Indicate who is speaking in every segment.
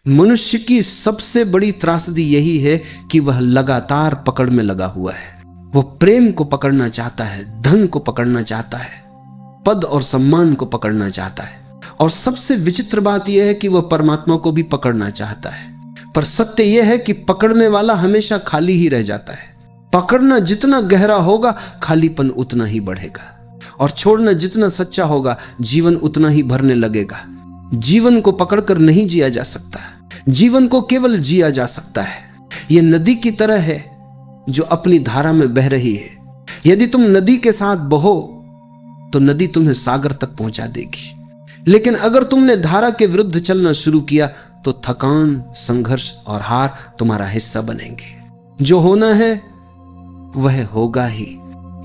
Speaker 1: मनुष्य की सबसे बड़ी त्रासदी यही है कि वह लगातार पकड़ में लगा हुआ है। वो प्रेम को पकड़ना चाहता है, धन को पकड़ना चाहता है, पद और सम्मान को पकड़ना चाहता है, और सबसे विचित्र बात यह है कि वह परमात्मा को भी पकड़ना चाहता है। पर सत्य यह है कि पकड़ने वाला हमेशा खाली ही रह जाता है। पकड़ना जितना गहरा होगा, खालीपन उतना ही बढ़ेगा, और छोड़ना जितना सच्चा होगा, जीवन उतना ही भरने लगेगा। जीवन को पकड़कर नहीं जिया जा सकता, जीवन को केवल जिया जा सकता है। यह नदी की तरह है जो अपनी धारा में बह रही है। यदि तुम नदी के साथ बहो तो नदी तुम्हें सागर तक पहुंचा देगी, लेकिन अगर तुमने धारा के विरुद्ध चलना शुरू किया तो थकान, संघर्ष और हार तुम्हारा हिस्सा बनेंगे। जो होना है वह होगा ही।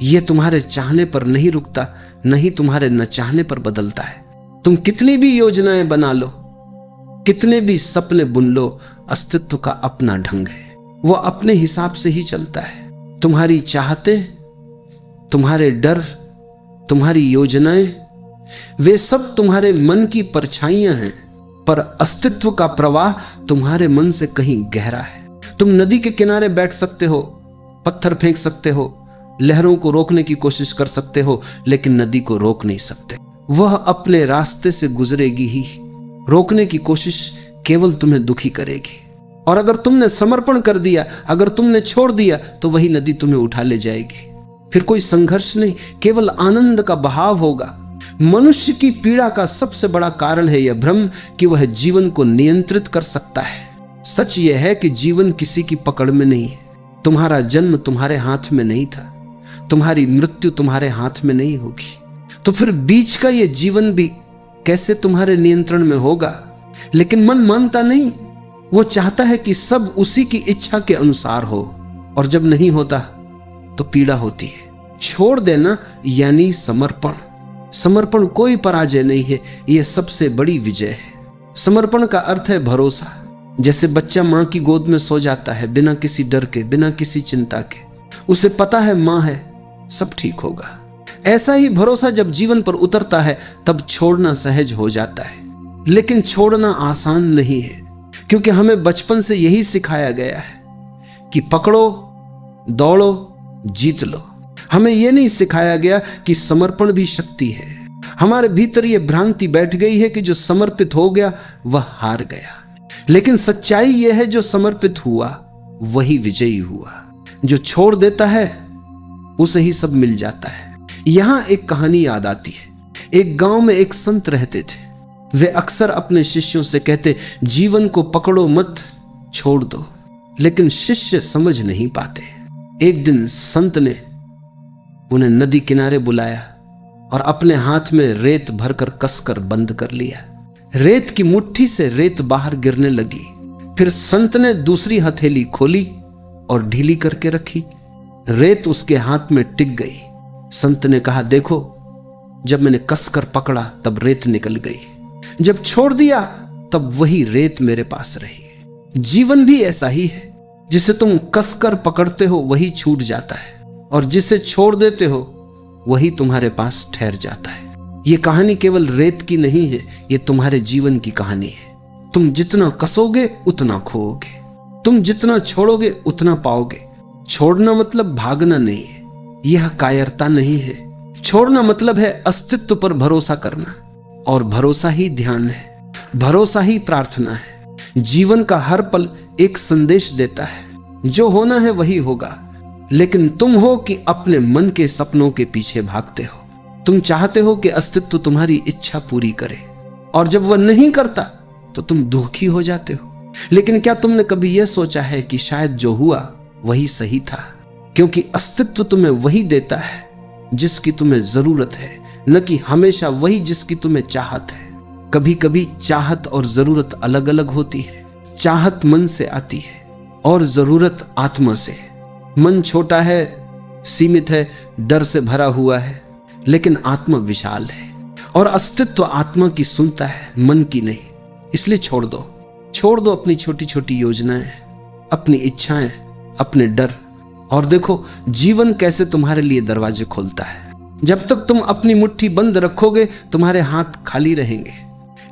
Speaker 1: यह तुम्हारे चाहने पर नहीं रुकता, नहीं तुम्हारे न चाहने पर बदलता है। तुम कितनी भी योजनाएं बना लो, कितने भी सपने बुन लो, अस्तित्व का अपना ढंग है। वो अपने हिसाब से ही चलता है। तुम्हारी चाहते, तुम्हारे डर, तुम्हारी योजनाएं, वे सब तुम्हारे मन की परछाइयां हैं, पर अस्तित्व का प्रवाह तुम्हारे मन से कहीं गहरा है। तुम नदी के किनारे बैठ सकते हो, पत्थर फेंक सकते हो, लहरों को रोकने की कोशिश कर सकते हो, लेकिन नदी को रोक नहीं सकते। वह अपने रास्ते से गुजरेगी ही। रोकने की कोशिश केवल तुम्हें दुखी करेगी। और अगर तुमने समर्पण कर दिया, अगर तुमने छोड़ दिया, तो वही नदी तुम्हें उठा ले जाएगी। फिर कोई संघर्ष नहीं, केवल आनंद का बहाव होगा। मनुष्य की पीड़ा का सबसे बड़ा कारण है यह भ्रम कि वह जीवन को नियंत्रित कर सकता है। सच यह है कि जीवन किसी की पकड़ में नहीं है। तुम्हारा जन्म तुम्हारे हाथ में नहीं था, तुम्हारी मृत्यु तुम्हारे हाथ में नहीं होगी, तो फिर बीच का यह जीवन भी कैसे तुम्हारे नियंत्रण में होगा? लेकिन मन मानता नहीं। वो चाहता है कि सब उसी की इच्छा के अनुसार हो, और जब नहीं होता तो पीड़ा होती है। छोड़ देना यानी समर्पण। समर्पण कोई पराजय नहीं है, यह सबसे बड़ी विजय है। समर्पण का अर्थ है भरोसा। जैसे बच्चा मां की गोद में सो जाता है बिना किसी डर के, बिना किसी चिंता के। उसे पता है मां है, सब ठीक होगा। ऐसा ही भरोसा जब जीवन पर उतरता है तब छोड़ना सहज हो जाता है। लेकिन छोड़ना आसान नहीं है, क्योंकि हमें बचपन से यही सिखाया गया है कि पकड़ो, दौड़ो, जीत लो। हमें यह नहीं सिखाया गया कि समर्पण भी शक्ति है। हमारे भीतर यह भ्रांति बैठ गई है कि जो समर्पित हो गया वह हार गया। लेकिन सच्चाई यह है, जो समर्पित हुआ वही विजयी हुआ। जो छोड़ देता है उसे ही सब मिल जाता है। यहां एक कहानी याद आती है। एक गांव में एक संत रहते थे। वे अक्सर अपने शिष्यों से कहते, जीवन को पकड़ो मत, छोड़ दो। लेकिन शिष्य समझ नहीं पाते। एक दिन संत ने उन्हें नदी किनारे बुलाया और अपने हाथ में रेत भरकर कसकर बंद कर लिया। रेत की मुट्ठी से रेत बाहर गिरने लगी। फिर संत ने दूसरी हथेली खोली और ढीली करके रखी। रेत उसके हाथ में टिक गई। संत ने कहा, देखो, जब मैंने कसकर पकड़ा तब रेत निकल गई, जब छोड़ दिया तब वही रेत मेरे पास रही। जीवन भी ऐसा ही है। जिसे तुम कसकर पकड़ते हो वही छूट जाता है, और जिसे छोड़ देते हो वही तुम्हारे पास ठहर जाता है। यह कहानी केवल रेत की नहीं है, यह तुम्हारे जीवन की कहानी है। तुम जितना कसोगे उतना खोओगे, तुम जितना छोड़ोगे उतना पाओगे। छोड़ना मतलब भागना नहीं है, यह कायरता नहीं है। छोड़ना मतलब है अस्तित्व पर भरोसा करना, और भरोसा ही ध्यान है, भरोसा ही प्रार्थना है। जीवन का हर पल एक संदेश देता है, जो होना है वही होगा। लेकिन तुम हो कि अपने मन के सपनों के पीछे भागते हो। तुम चाहते हो कि अस्तित्व तुम्हारी इच्छा पूरी करे, और जब वह नहीं करता तो तुम दुखी हो जाते हो। लेकिन क्या तुमने कभी यह सोचा है कि शायद जो हुआ वही सही था? क्योंकि अस्तित्व तुम्हें वही देता है जिसकी तुम्हें जरूरत है, न कि हमेशा वही जिसकी तुम्हें चाहत है। कभी कभी चाहत और जरूरत अलग अलग होती है। चाहत मन से आती है और जरूरत आत्मा से। मन छोटा है, सीमित है, डर से भरा हुआ है, लेकिन आत्मा विशाल है, और अस्तित्व आत्मा की सुनता है, मन की नहीं। इसलिए छोड़ दो अपनी छोटी छोटी योजनाएं, अपनी इच्छाएं, अपने डर, और देखो जीवन कैसे तुम्हारे लिए दरवाजे खोलता है। जब तक तुम अपनी मुट्ठी बंद रखोगे तुम्हारे हाथ खाली रहेंगे,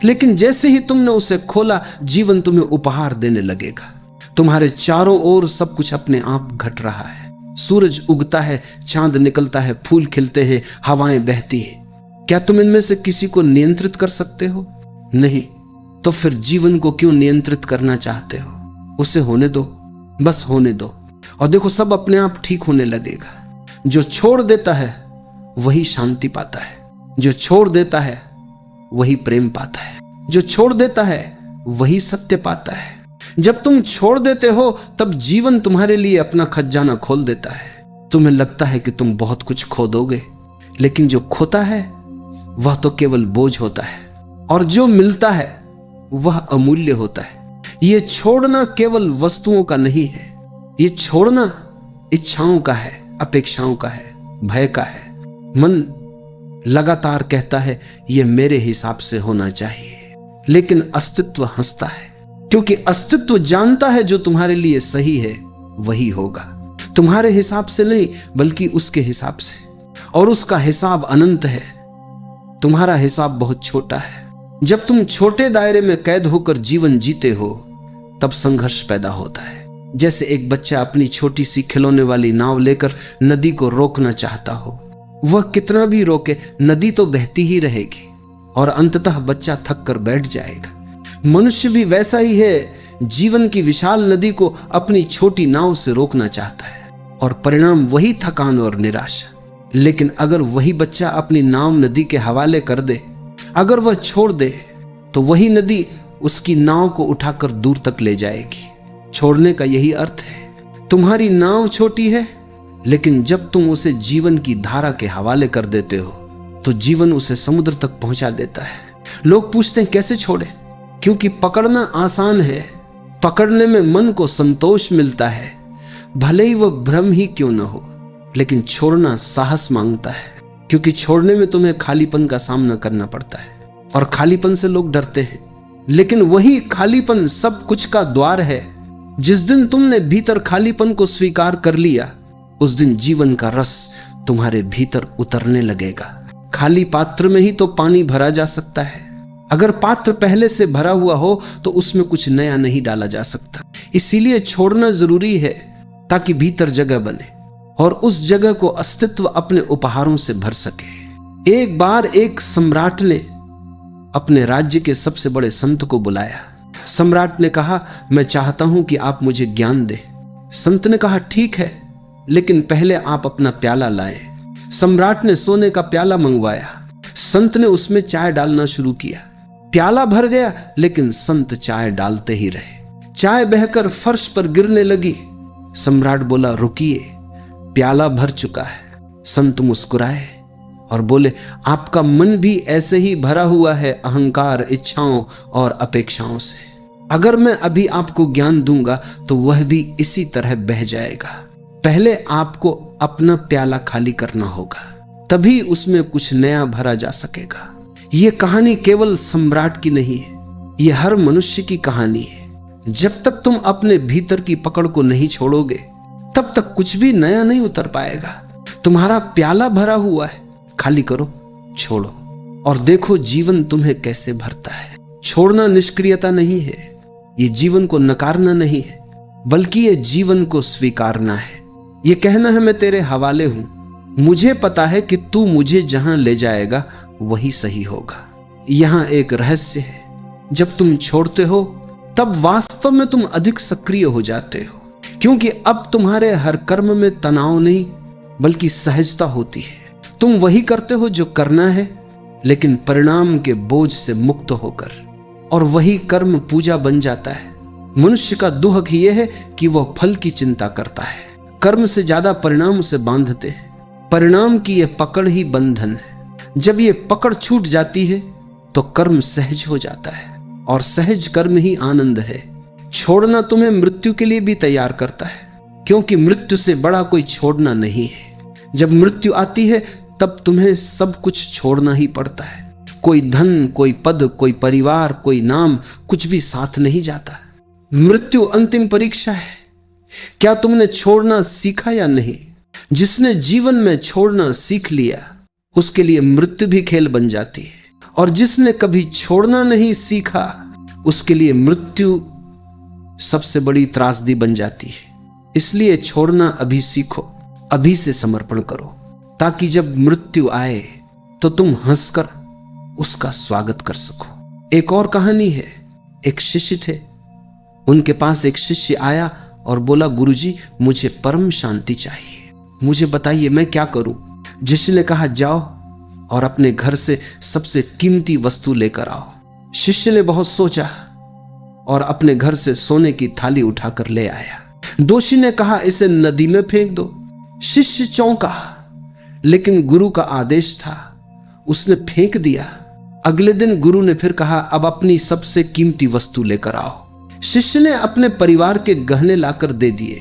Speaker 1: लेकिन जैसे ही तुमने उसे खोला, जीवन तुम्हें उपहार देने लगेगा। तुम्हारे चारों ओर सब कुछ अपने आप घट रहा है। सूरज उगता है, चांद निकलता है, फूल खिलते हैं, हवाएं बहती हैं। क्या तुम इनमें से किसी को नियंत्रित कर सकते हो? नहीं। तो फिर जीवन को क्यों नियंत्रित करना चाहते हो? उसे होने दो, बस होने दो, और देखो सब अपने आप ठीक होने लगेगा। जो छोड़ देता है वही शांति पाता है, जो छोड़ देता है वही प्रेम पाता है, जो छोड़ देता है वही सत्य पाता है। जब तुम छोड़ देते हो तब जीवन तुम्हारे लिए अपना खजाना खोल देता है। तुम्हें लगता है कि तुम बहुत कुछ खो दोगे, लेकिन जो खोता है वह तो केवल बोझ होता है, और जो मिलता है वह अमूल्य होता है। ये छोड़ना केवल वस्तुओं का नहीं है, ये छोड़ना इच्छाओं का है, अपेक्षाओं का है, भय का है। मन लगातार कहता है ये मेरे हिसाब से होना चाहिए, लेकिन अस्तित्व हंसता है, क्योंकि अस्तित्व जानता है जो तुम्हारे लिए सही है वही होगा। तुम्हारे हिसाब से नहीं, बल्कि उसके हिसाब से, और उसका हिसाब अनंत है। तुम्हारा हिसाब बहुत छोटा है। जब तुम छोटे दायरे में कैद होकर जीवन जीते हो तब संघर्ष पैदा होता है। जैसे एक बच्चा अपनी छोटी सी खिलौने वाली नाव लेकर नदी को रोकना चाहता हो। वह कितना भी रोके, नदी तो बहती ही रहेगी और अंततः बच्चा थक कर बैठ जाएगा। मनुष्य भी वैसा ही है, जीवन की विशाल नदी को अपनी छोटी नाव से रोकना चाहता है, और परिणाम वही थकान और निराशा। लेकिन अगर वही बच्चा अपनी नाव नदी के हवाले कर दे, अगर वह छोड़ दे, तो वही नदी उसकी नाव को उठाकर दूर तक ले जाएगी। छोड़ने का यही अर्थ है। तुम्हारी नाव छोटी है, लेकिन जब तुम उसे जीवन की धारा के हवाले कर देते हो तो जीवन उसे समुद्र तक पहुंचा देता है। लोग पूछते हैं कैसे छोड़े? क्योंकि पकड़ना आसान है, पकड़ने में मन को संतोष मिलता है, भले ही वह भ्रम ही क्यों न हो। लेकिन छोड़ना साहस मांगता है, क्योंकि छोड़ने में तुम्हें खालीपन का सामना करना पड़ता है, और खालीपन से लोग डरते हैं। लेकिन वही खालीपन सब कुछ का द्वार है। जिस दिन तुमने भीतर खालीपन को स्वीकार कर लिया, उस दिन जीवन का रस तुम्हारे भीतर उतरने लगेगा। खाली पात्र में ही तो पानी भरा जा सकता है। अगर पात्र पहले से भरा हुआ हो तो उसमें कुछ नया नहीं डाला जा सकता। इसीलिए छोड़ना जरूरी है, ताकि भीतर जगह बने और उस जगह को अस्तित्व अपने उपहारों से भर सके। एक बार एक सम्राट ने अपने राज्य के सबसे बड़े संत को बुलाया। सम्राट ने कहा, मैं चाहता हूं कि आप मुझे ज्ञान दें। संत ने कहा, ठीक है, लेकिन पहले आप अपना प्याला लाएं। सम्राट ने सोने का प्याला मंगवाया। संत ने उसमें चाय डालना शुरू किया। प्याला भर गया, लेकिन संत चाय डालते ही रहे। चाय बहकर फर्श पर गिरने लगी। सम्राट बोला, रुकिए, प्याला भर चुका है। संत मुस्कुराए और बोले, आपका मन भी ऐसे ही भरा हुआ है अहंकार, इच्छाओं और अपेक्षाओं से। अगर मैं अभी आपको ज्ञान दूंगा तो वह भी इसी तरह बह जाएगा। पहले आपको अपना प्याला खाली करना होगा, तभी उसमें कुछ नया भरा जा सकेगा। यह कहानी केवल सम्राट की नहीं है, यह हर मनुष्य की कहानी है। जब तक तुम अपने भीतर की पकड़ को नहीं छोड़ोगे, तब तक कुछ भी नया नहीं उतर पाएगा। तुम्हारा प्याला भरा हुआ है, खाली करो, छोड़ो, और देखो जीवन तुम्हें कैसे भरता है। छोड़ना निष्क्रियता नहीं है, ये जीवन को नकारना नहीं है, बल्कि ये जीवन को स्वीकारना है। ये कहना है, मैं तेरे हवाले हूं, मुझे पता है कि तू मुझे जहां ले जाएगा वही सही होगा। यहां एक रहस्य है, जब तुम छोड़ते हो तब वास्तव में तुम अधिक सक्रिय हो जाते हो, क्योंकि अब तुम्हारे हर कर्म में तनाव नहीं बल्कि सहजता होती है। तुम वही करते हो जो करना है, लेकिन परिणाम के बोझ से मुक्त होकर, और वही कर्म पूजा बन जाता है। मनुष्य का दुख यह है कि वह फल की चिंता करता है, कर्म से ज्यादा परिणाम से बांधते हैं। परिणाम की यह पकड़ ही बंधन है। जब यह पकड़ छूट जाती है तो कर्म सहज हो जाता है, और सहज कर्म ही आनंद है। छोड़ना तुम्हें मृत्यु के लिए भी तैयार करता है, क्योंकि मृत्यु से बड़ा कोई छोड़ना नहीं है। जब मृत्यु आती है तब तुम्हें सब कुछ छोड़ना ही पड़ता है। कोई धन, कोई पद, कोई परिवार, कोई नाम, कुछ भी साथ नहीं जाता। मृत्यु अंतिम परीक्षा है। क्या तुमने छोड़ना सीखा या नहीं? जिसने जीवन में छोड़ना सीख लिया, उसके लिए मृत्यु भी खेल बन जाती है, और जिसने कभी छोड़ना नहीं सीखा उसके लिए मृत्यु सबसे बड़ी त्रासदी बन जाती है। इसलिए छोड़ना अभी सीखो, अभी से समर्पण करो, ताकि जब मृत्यु आए तो तुम हंसकर उसका स्वागत कर सको। एक और कहानी है। एक शिष्य थे, उनके पास एक शिष्य आया और बोला, गुरुजी मुझे परम शांति चाहिए, मुझे बताइए मैं क्या करूं। शिष्य ने कहा, जाओ और अपने घर से सबसे कीमती वस्तु लेकर आओ। शिष्य ने बहुत सोचा और अपने घर से सोने की थाली उठाकर ले आया। दोषी ने कहा, इसे नदी में फेंक दो। शिष्य चौंका, लेकिन गुरु का आदेश था, उसने फेंक दिया। अगले दिन गुरु ने फिर कहा, अब अपनी सबसे कीमती वस्तु लेकर आओ। शिष्य ने अपने परिवार के गहने लाकर दे दिए।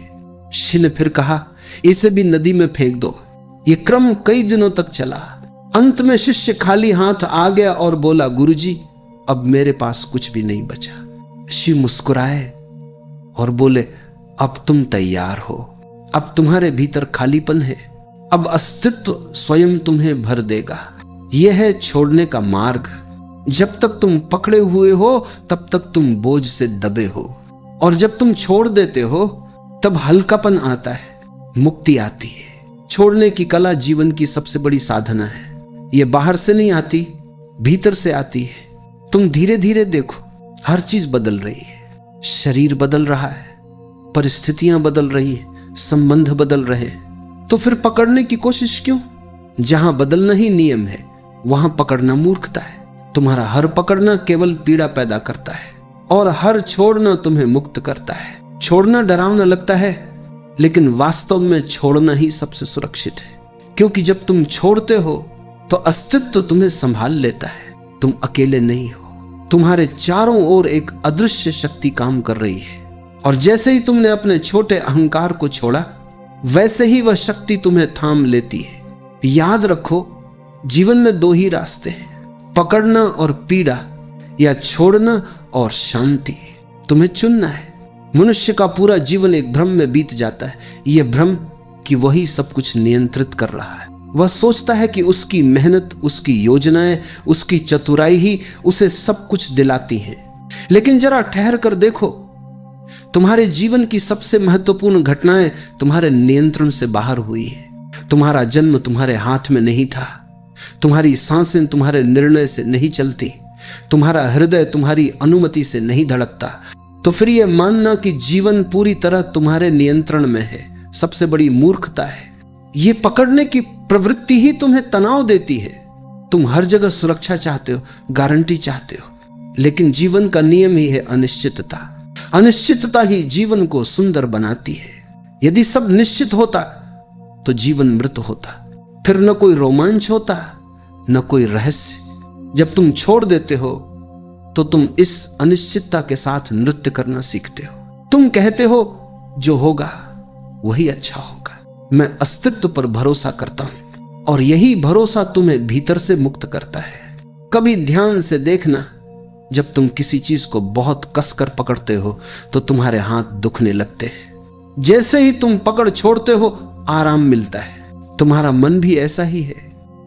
Speaker 1: शिष्य ने फिर कहा, इसे भी नदी में फेंक दो। ये क्रम कई दिनों तक चला। अंत में शिष्य खाली हाथ आ गया और बोला, गुरुजी अब मेरे पास कुछ भी नहीं बचा। शिव मुस्कुराए और बोले, अब तुम तैयार हो, अब तुम्हारे भीतर खालीपन है, अब अस्तित्व स्वयं तुम्हें भर देगा। यह है छोड़ने का मार्ग। जब तक तुम पकड़े हुए हो तब तक तुम बोझ से दबे हो, और जब तुम छोड़ देते हो तब हल्कापन आता है, मुक्ति आती है। छोड़ने की कला जीवन की सबसे बड़ी साधना है। यह बाहर से नहीं आती, भीतर से आती है। तुम धीरे धीरे देखो, हर चीज बदल रही है। शरीर बदल रहा है, परिस्थितियां बदल रही हैं, संबंध बदल रहे हैं। तो फिर पकड़ने की कोशिश क्यों? जहां बदलना ही नियम है वहां पकड़ना मूर्खता है। तुम्हारा हर पकड़ना केवल पीड़ा पैदा करता है और हर छोड़ना तुम्हें मुक्त करता है। छोड़ना डरावना लगता है, लेकिन वास्तव में छोड़ना ही सबसे सुरक्षित है, क्योंकि जब तुम छोड़ते हो तो अस्तित्व तुम्हें संभाल लेता है। तुम अकेले नहीं हो, तुम्हारे चारों ओर एक अदृश्य शक्ति काम कर रही है, और जैसे ही तुमने अपने छोटे अहंकार को छोड़ा वैसे ही वह शक्ति तुम्हें थाम लेती है। याद रखो, जीवन में दो ही रास्ते हैं, पकड़ना और पीड़ा, या छोड़ना और शांति। तुम्हें चुनना है। मनुष्य का पूरा जीवन एक भ्रम में बीत जाता है, यह भ्रम कि वही सब कुछ नियंत्रित कर रहा है। वह सोचता है कि उसकी मेहनत, उसकी योजनाएं, उसकी चतुराई ही उसे सब कुछ दिलाती हैं। लेकिन जरा ठहर कर देखो, तुम्हारे जीवन की सबसे महत्वपूर्ण घटनाएं तुम्हारे नियंत्रण से बाहर हुई है। तुम्हारा जन्म तुम्हारे हाथ में नहीं था, तुम्हारी सांसें तुम्हारे निर्णय से नहीं चलती, तुम्हारा हृदय तुम्हारी अनुमति से नहीं धड़कता। तो फिर यह मानना कि जीवन पूरी तरह तुम्हारे नियंत्रण में है सबसे बड़ी मूर्खता है। ये पकड़ने की प्रवृत्ति ही तुम्हें तनाव देती है। तुम हर जगह सुरक्षा चाहते हो, गारंटी चाहते हो, लेकिन जीवन का नियम ही है अनिश्चितता। अनिश्चितता ही जीवन को सुंदर बनाती है। यदि सब निश्चित होता तो जीवन मृत होता, फिर न कोई रोमांच होता न कोई रहस्य। जब तुम छोड़ देते हो तो तुम इस अनिश्चितता के साथ नृत्य करना सीखते हो। तुम कहते हो जो होगा वही अच्छा होगा। मैं अस्तित्व पर भरोसा करता हूं, और यही भरोसा तुम्हें भीतर से मुक्त करता है। कभी ध्यान से देखना, जब तुम किसी चीज को बहुत कसकर पकड़ते हो तो तुम्हारे हाथ दुखने लगते हैं। जैसे ही तुम पकड़ छोड़ते हो आराम मिलता है। तुम्हारा मन भी ऐसा ही है।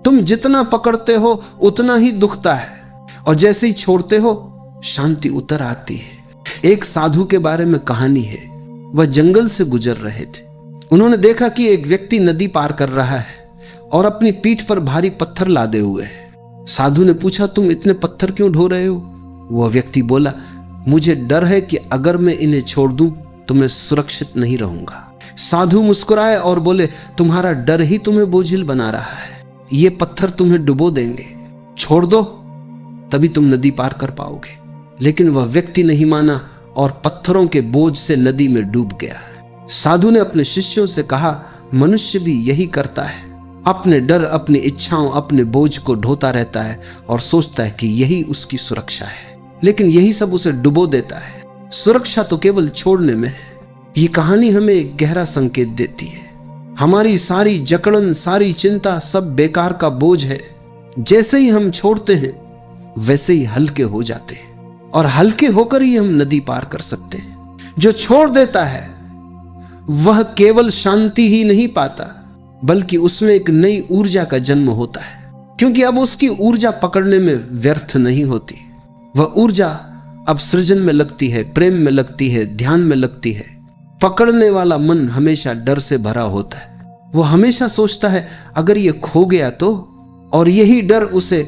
Speaker 1: तुम जितना पकड़ते हो उतना ही दुखता है, और जैसे ही छोड़ते हो शांति उतर आती है। एक साधु के बारे में कहानी है। वह जंगल से गुजर रहे थे। उन्होंने देखा कि एक व्यक्ति नदी पार कर रहा है और अपनी पीठ पर भारी पत्थर लादे हुए है। साधु ने पूछा, तुम इतने पत्थर क्यों ढो रहे हो? वह व्यक्ति बोला, मुझे डर है कि अगर मैं इन्हें छोड़ दूं तो मैं सुरक्षित नहीं रहूंगा। साधु मुस्कुराए और बोले, तुम्हारा डर ही तुम्हें बोझिल बना रहा है। ये पत्थर तुम्हें डुबो देंगे, छोड़ दो तभी तुम नदी पार कर पाओगे। लेकिन वह व्यक्ति नहीं माना और पत्थरों के बोझ से नदी में डूब गया। साधु ने अपने शिष्यों से कहा, मनुष्य भी यही करता है। अपने डर, अपनी इच्छाओं, अपने बोझ को ढोता रहता है और सोचता है कि यही उसकी सुरक्षा है, लेकिन यही सब उसे डुबो देता है। सुरक्षा तो केवल छोड़ने में है। ये कहानी हमें एक गहरा संकेत देती है। हमारी सारी जकड़न, सारी चिंता सब बेकार का बोझ है। जैसे ही हम छोड़ते हैं वैसे ही हल्के हो जाते हैं, और हल्के होकर ही हम नदी पार कर सकते हैं। जो छोड़ देता है वह केवल शांति ही नहीं पाता, बल्कि उसमें एक नई ऊर्जा का जन्म होता है। क्योंकि अब उसकी ऊर्जा पकड़ने में व्यर्थ नहीं होती। वह ऊर्जा अब सृजन में लगती है, प्रेम में लगती है, ध्यान में लगती है। पकड़ने वाला मन हमेशा डर से भरा होता है। वो हमेशा सोचता है अगर ये खो गया तो, और यही डर उसे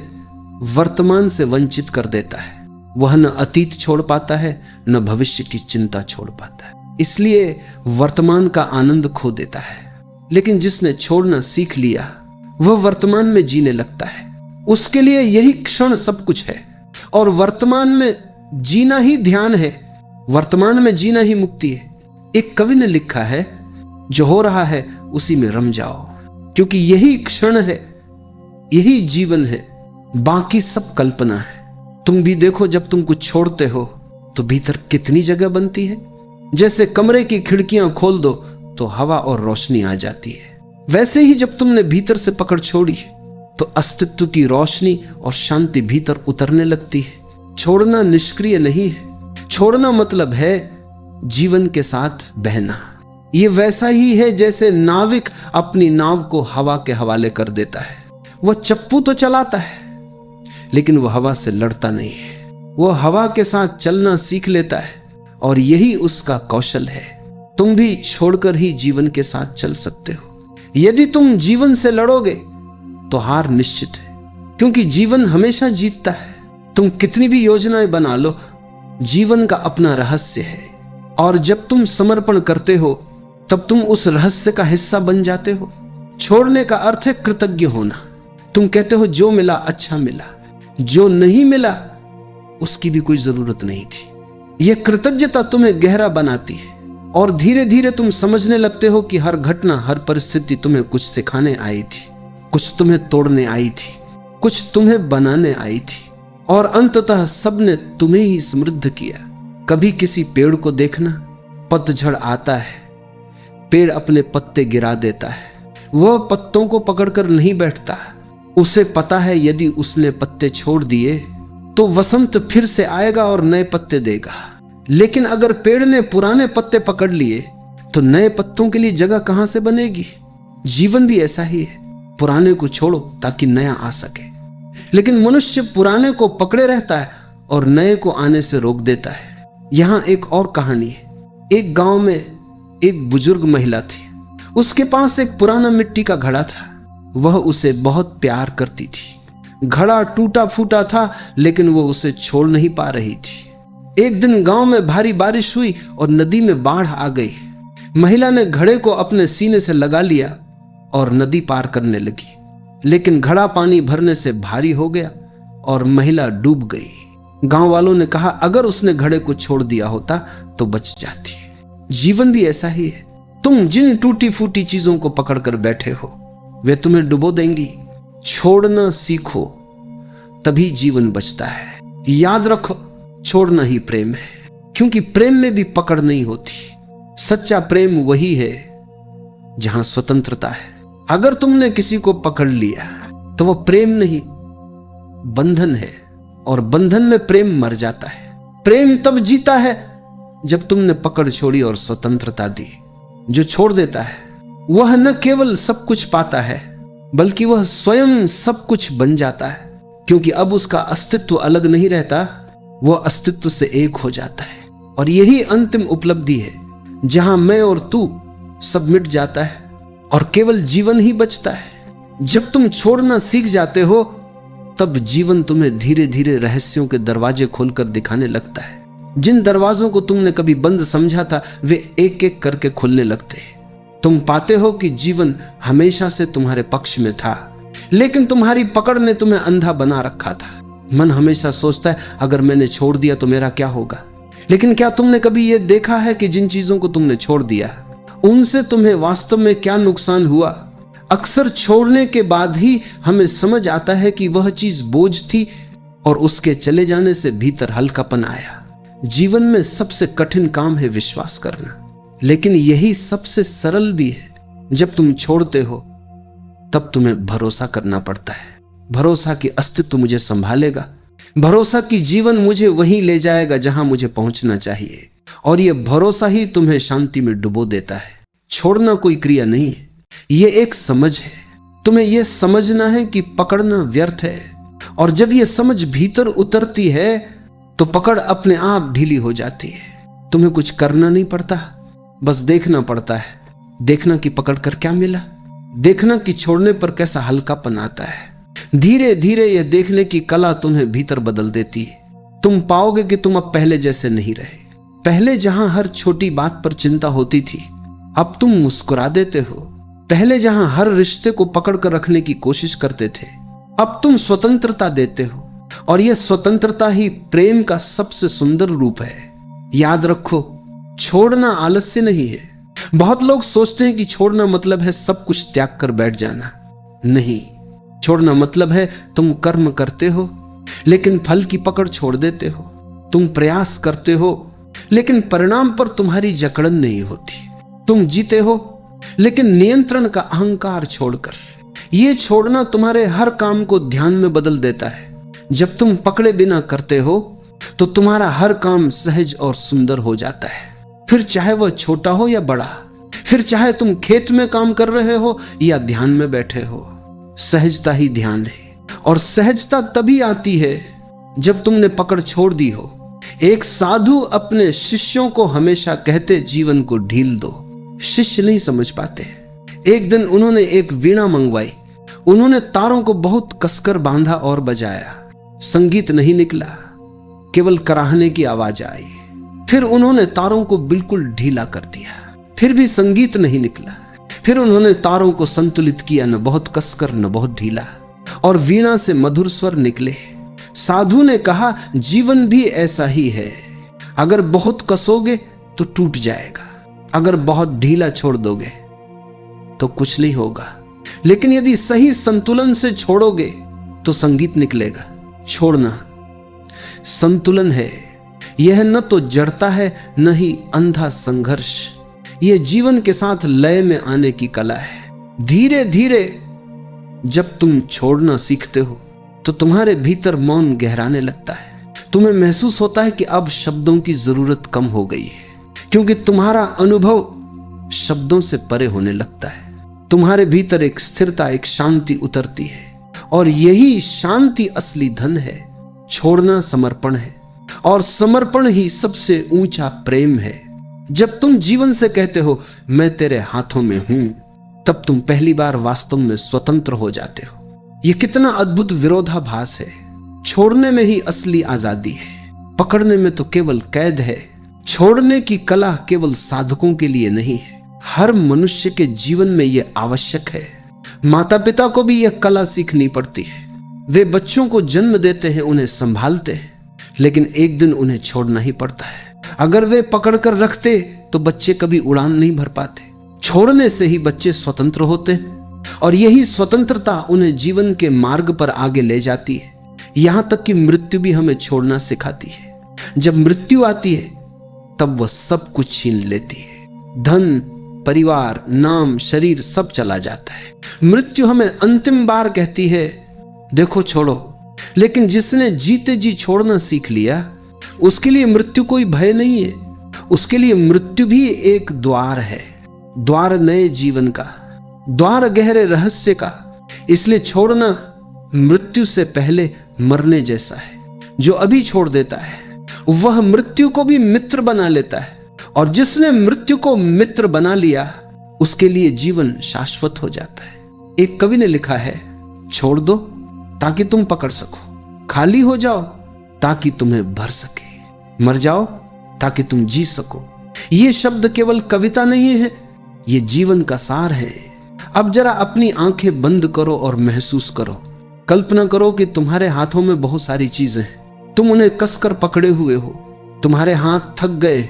Speaker 1: वर्तमान से वंचित कर देता है। वह न अतीत छोड़ पाता है, न भविष्य की चिंता छोड़ पाता है, इसलिए वर्तमान का आनंद खो देता है। लेकिन जिसने छोड़ना सीख लिया वह वर्तमान में जीने लगता है। उसके लिए यही क्षण सब कुछ है, और वर्तमान में जीना ही ध्यान है, वर्तमान में जीना ही मुक्ति है। एक कवि ने लिखा है, जो हो रहा है उसी में रम जाओ, क्योंकि यही क्षण है, यही जीवन है, बाकी सब कल्पना है। तुम भी देखो, जब तुम कुछ छोड़ते हो तो भीतर कितनी जगह बनती है। जैसे कमरे की खिड़कियां खोल दो तो हवा और रोशनी आ जाती है, वैसे ही जब तुमने भीतर से पकड़ छोड़ी तो अस्तित्व की रोशनी और शांति भीतर उतरने लगती है। छोड़ना निष्क्रिय नहीं है, छोड़ना मतलब है जीवन के साथ बहना। ये वैसा ही है जैसे नाविक अपनी नाव को हवा के हवाले कर देता है। वह चप्पू तो चलाता है, लेकिन वह हवा से लड़ता नहीं है। वह हवा के साथ चलना सीख लेता है, और यही उसका कौशल है। तुम भी छोड़कर ही जीवन के साथ चल सकते हो। यदि तुम जीवन से लड़ोगे तो हार निश्चित है, क्योंकि जीवन हमेशा जीतता है। तुम कितनी भी योजनाएं बना लो, जीवन का अपना रहस्य है, और जब तुम समर्पण करते हो तब तुम उस रहस्य का हिस्सा बन जाते हो। छोड़ने का अर्थ है कृतज्ञ होना। तुम कहते हो जो मिला अच्छा मिला, जो नहीं मिला उसकी भी कोई जरूरत नहीं थी। यह कृतज्ञता तुम्हें गहरा बनाती है, और धीरे धीरे तुम समझने लगते हो कि हर घटना, हर परिस्थिति तुम्हें कुछ सिखाने आई थी, कुछ तुम्हें तोड़ने आई थी, कुछ तुम्हें बनाने आई थी, और अंततः सबने तुम्हें ही समृद्ध किया। कभी किसी पेड़ को देखना, पतझड़ आता है, पेड़ अपने पत्ते गिरा देता है। वह पत्तों को पकड़कर नहीं बैठता, उसे पता है यदि उसने पत्ते छोड़ दिए तो वसंत फिर से आएगा और नए पत्ते देगा। लेकिन अगर पेड़ ने पुराने पत्ते पकड़ लिए तो नए पत्तों के लिए जगह कहां से बनेगी। जीवन भी ऐसा ही है, पुराने को छोड़ो ताकि नया आ सके। लेकिन मनुष्य पुराने को पकड़े रहता है और नए को आने से रोक देता है। यहां एक और कहानी है। एक गांव में एक बुजुर्ग महिला थी। उसके पास एक पुराना मिट्टी का घड़ा था। वह उसे बहुत प्यार करती थी। घड़ा टूटा फूटा था, लेकिन वो उसे छोड़ नहीं पा रही थी। एक दिन गांव में भारी बारिश हुई और नदी में बाढ़ आ गई। महिला ने घड़े को अपने सीने से लगा लिया और नदी पार करने लगी, लेकिन घड़ा पानी भरने से भारी हो गया और महिला डूब गई। गांव वालों ने कहा अगर उसने घड़े को छोड़ दिया होता तो बच जाती। जीवन भी ऐसा ही है। तुम जिन टूटी फूटी चीजों को पकड़कर बैठे हो वे तुम्हें डुबो देंगी। छोड़ना सीखो, तभी जीवन बचता है। याद रखो, छोड़ना ही प्रेम है, क्योंकि प्रेम में भी पकड़ नहीं होती। सच्चा प्रेम वही है जहां स्वतंत्रता है। अगर तुमने किसी को पकड़ लिया तो वह प्रेम नहीं, बंधन है, और बंधन में प्रेम मर जाता है। प्रेम तब जीता है जब तुमने पकड़ छोड़ी और स्वतंत्रता दी। जो छोड़ देता है वह न केवल सब कुछ पाता है, बल्कि वह स्वयं सब कुछ बन जाता है, क्योंकि अब उसका अस्तित्व अलग नहीं रहता, वह अस्तित्व से एक हो जाता है। और यही अंतिम उपलब्धि है जहां मैं और तू सब मिट जाता है और केवल जीवन ही बचता है। जब तुम छोड़ना सीख जाते हो तब जीवन तुम्हें धीरे धीरे रहस्यों के दरवाजे खोलकर दिखाने लगता है। जिन दरवाजों को तुमने कभी बंद समझा था वे एक एक करके खुलने लगते हैं। तुम पाते हो कि जीवन हमेशा से तुम्हारे पक्ष में था, लेकिन तुम्हारी पकड़ ने तुम्हें अंधा बना रखा था। मन हमेशा सोचता है अगर मैंने छोड़ दिया तो मेरा क्या होगा। लेकिन क्या तुमने कभी यह देखा है कि जिन चीजों को तुमने छोड़ दिया उनसे तुम्हें वास्तव में क्या नुकसान हुआ? अक्सर छोड़ने के बाद ही हमें समझ आता है कि वह चीज बोझ थी और उसके चले जाने से भीतर हल्कापन आया। जीवन में सबसे कठिन काम है विश्वास करना, लेकिन यही सबसे सरल भी है। जब तुम छोड़ते हो तब तुम्हें भरोसा करना पड़ता है। भरोसा कि अस्तित्व मुझे संभालेगा, भरोसा कि जीवन मुझे वहीं ले जाएगा जहां मुझे पहुंचना चाहिए, और यह भरोसा ही तुम्हें शांति में डुबो देता है। छोड़ना कोई क्रिया नहीं है, यह एक समझ है। तुम्हें यह समझना है कि पकड़ना व्यर्थ है, और जब यह समझ भीतर उतरती है तो पकड़ अपने आप ढीली हो जाती है। तुम्हें कुछ करना नहीं पड़ता, बस देखना पड़ता है। देखना कि पकड़ कर क्या मिला, देखना कि छोड़ने पर कैसा हल्कापन आता है। धीरे धीरे यह देखने की कला तुम्हें भीतर बदल देती है। तुम पाओगे कि तुम अब पहले जैसे नहीं रहे। पहले जहां हर छोटी बात पर चिंता होती थी, अब तुम मुस्कुरा देते हो। पहले जहां हर रिश्ते को पकड़ कर रखने की कोशिश करते थे, अब तुम स्वतंत्रता देते हो, और यह स्वतंत्रता ही प्रेम का सबसे सुंदर रूप है। याद रखो, छोड़ना आलस्य नहीं है। बहुत लोग सोचते हैं कि छोड़ना मतलब है सब कुछ त्याग कर बैठ जाना। नहीं, छोड़ना मतलब है तुम कर्म करते हो लेकिन फल की पकड़ छोड़ देते हो। तुम प्रयास करते हो लेकिन परिणाम पर तुम्हारी जकड़न नहीं होती। तुम जीते हो लेकिन नियंत्रण का अहंकार छोड़कर। यह छोड़ना तुम्हारे हर काम को ध्यान में बदल देता है। जब तुम पकड़े बिना करते हो तो तुम्हारा हर काम सहज और सुंदर हो जाता है, फिर चाहे वह छोटा हो या बड़ा, फिर चाहे तुम खेत में काम कर रहे हो या ध्यान में बैठे हो। सहजता ही ध्यान है, और सहजता तभी आती है जब तुमने पकड़ छोड़ दी हो। एक साधु अपने शिष्यों को हमेशा कहते, जीवन को ढील दो। शिष्य नहीं समझ पाते। एक दिन उन्होंने एक वीणा मंगवाई। उन्होंने तारों को बहुत कसकर बांधा और बजाया। संगीत नहीं निकला, केवल कराहने की आवाज आई। फिर उन्होंने तारों को बिल्कुल ढीला कर दिया, फिर भी संगीत नहीं निकला। फिर उन्होंने तारों को संतुलित किया, न बहुत कसकर न बहुत ढीला, और वीणा से मधुर स्वर निकले। साधु ने कहा, जीवन भी ऐसा ही है। अगर बहुत कसोगे तो टूट जाएगा, अगर बहुत ढीला छोड़ दोगे तो कुछ नहीं होगा, लेकिन यदि सही संतुलन से छोड़ोगे तो संगीत निकलेगा। छोड़ना संतुलन है। यह न तो जड़ता है न ही अंधा संघर्ष। यह जीवन के साथ लय में आने की कला है। धीरे धीरे जब तुम छोड़ना सीखते हो तो तुम्हारे भीतर मौन गहराने लगता है। तुम्हें महसूस होता है कि अब शब्दों की जरूरत कम हो गई है, क्योंकि तुम्हारा अनुभव शब्दों से परे होने लगता है। तुम्हारे भीतर एक स्थिरता, एक शांति उतरती है, और यही शांति असली धन है। छोड़ना समर्पण है, और समर्पण ही सबसे ऊंचा प्रेम है। जब तुम जीवन से कहते हो, मैं तेरे हाथों में हूं, तब तुम पहली बार वास्तव में स्वतंत्र हो जाते हो। यह कितना अद्भुत विरोधाभास है। छोड़ने में ही असली आजादी है, पकड़ने में तो केवल कैद है। छोड़ने की कला केवल साधकों के लिए नहीं है, हर मनुष्य के जीवन में यह आवश्यक है। माता पिता को भी यह कला सीखनी पड़ती है। वे बच्चों को जन्म देते हैं, उन्हें संभालते हैं, लेकिन एक दिन उन्हें छोड़ना ही पड़ता है। अगर वे पकड़कर रखते तो बच्चे कभी उड़ान नहीं भर पाते। छोड़ने से ही बच्चे स्वतंत्र होते हैं, और यही स्वतंत्रता उन्हें जीवन के मार्ग पर आगे ले जाती है। यहां तक कि मृत्यु भी हमें छोड़ना सिखाती है। जब मृत्यु आती है तब वह सब कुछ छीन लेती है। धन, परिवार, नाम, शरीर सब चला जाता है। मृत्यु हमें अंतिम बार कहती है, देखो छोड़ो। लेकिन जिसने जीते जी छोड़ना सीख लिया, उसके लिए मृत्यु कोई भय नहीं है। उसके लिए मृत्यु भी एक द्वार है, द्वार नए जीवन का, द्वार गहरे रहस्य का। इसलिए छोड़ना मृत्यु से पहले मरने जैसा है। जो अभी छोड़ देता है वह मृत्यु को भी मित्र बना लेता है, और जिसने मृत्यु को मित्र बना लिया उसके लिए जीवन शाश्वत हो जाता है। एक कवि ने लिखा है, छोड़ दो ताकि तुम पकड़ सको, खाली हो जाओ ताकि तुम्हें भर सके, मर जाओ ताकि तुम जी सको। ये शब्द केवल कविता नहीं है, ये जीवन का सार है। अब जरा अपनी आंखें बंद करो और महसूस करो। कल्पना करो कि तुम्हारे हाथों में बहुत सारी चीजें हैं, तुम उन्हें कसकर पकड़े हुए हो। तुम्हारे हाथ थक गए,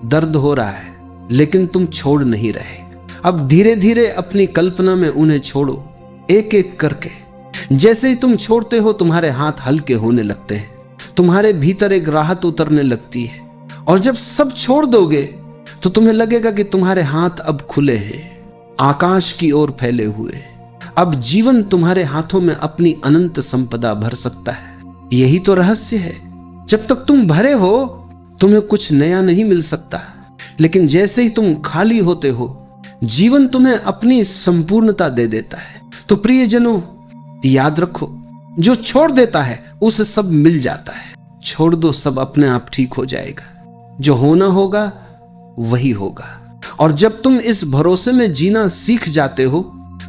Speaker 1: दर्द हो रहा है, लेकिन तुम छोड़ नहीं रहे। अब धीरे धीरे अपनी कल्पना में उन्हें छोड़ो, एक एक करके। जैसे ही तुम छोड़ते हो तुम्हारे हाथ हल्के होने लगते हैं, तुम्हारे भीतर एक राहत उतरने लगती है। और जब सब छोड़ दोगे तो तुम्हें लगेगा कि तुम्हारे हाथ अब खुले हैं, आकाश की ओर फैले हुए। अब जीवन तुम्हारे हाथों में अपनी अनंत संपदा भर सकता है। यही तो रहस्य है। जब तक तुम भरे हो तुम्हें कुछ नया नहीं मिल सकता, लेकिन जैसे ही तुम खाली होते हो जीवन तुम्हें अपनी संपूर्णता दे देता है। तो प्रियजनों, याद रखो, जो छोड़ देता है उसे सब मिल जाता है। छोड़ दो, सब अपने आप ठीक हो जाएगा। जो होना होगा वही होगा। और जब तुम इस भरोसे में जीना सीख जाते हो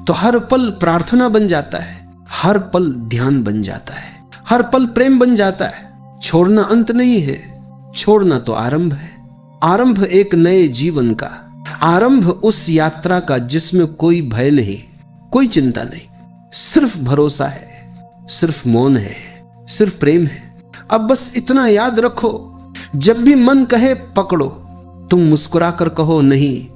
Speaker 1: तो हर पल प्रार्थना बन जाता है, हर पल ध्यान बन जाता है, हर पल प्रेम बन जाता है। छोड़ना अंत नहीं है, छोड़ना तो आरंभ है। आरंभ एक नए जीवन का, आरंभ उस यात्रा का जिसमें कोई भय नहीं, कोई चिंता नहीं, सिर्फ भरोसा है, सिर्फ मौन है, सिर्फ प्रेम है। अब बस इतना याद रखो, जब भी मन कहे पकड़ो, तुम मुस्कुराकर कहो नहीं,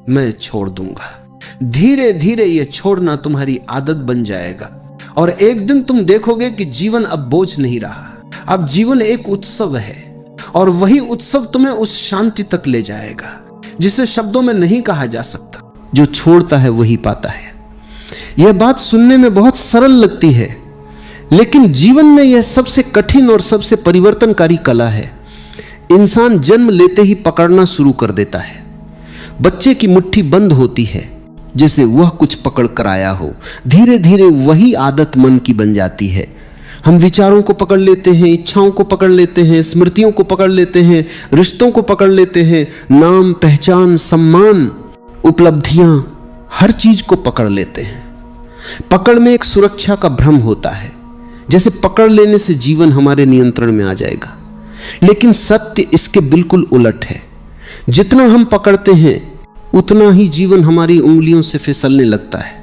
Speaker 1: मैं छोड़ दूंगा। धीरे धीरे ये छोड़ना तुम्हारी आदत बन जाएगा और एक दिन तुम देखोगे कि जीवन अब बोझ नहीं रहा, अब जीवन एक उत्सव है। और वही उत्सव तुम्हें उस शांति तक ले जाएगा जिसे शब्दों में नहीं कहा जा सकता। जो छोड़ता है वही पाता है। यह बात सुनने में बहुत सरल लगती है, लेकिन जीवन में यह सबसे कठिन और सबसे परिवर्तनकारी कला है। इंसान जन्म लेते ही पकड़ना शुरू कर देता है। बच्चे की मुट्ठी बंद होती है जैसे वह कुछ पकड़ कर आया हो। धीरे धीरे वही आदत मन की बन जाती है। हम विचारों को पकड़ लेते हैं, इच्छाओं को पकड़ लेते हैं, स्मृतियों को पकड़ लेते हैं, रिश्तों को पकड़ लेते हैं, नाम, पहचान, सम्मान, उपलब्धियां, हर चीज को पकड़ लेते हैं। पकड़ में एक सुरक्षा का भ्रम होता है, जैसे पकड़ लेने से जीवन हमारे नियंत्रण में आ जाएगा। लेकिन सत्य इसके बिल्कुल उलट है। जितना हम पकड़ते हैं उतना ही जीवन हमारी उंगलियों से फिसलने लगता है।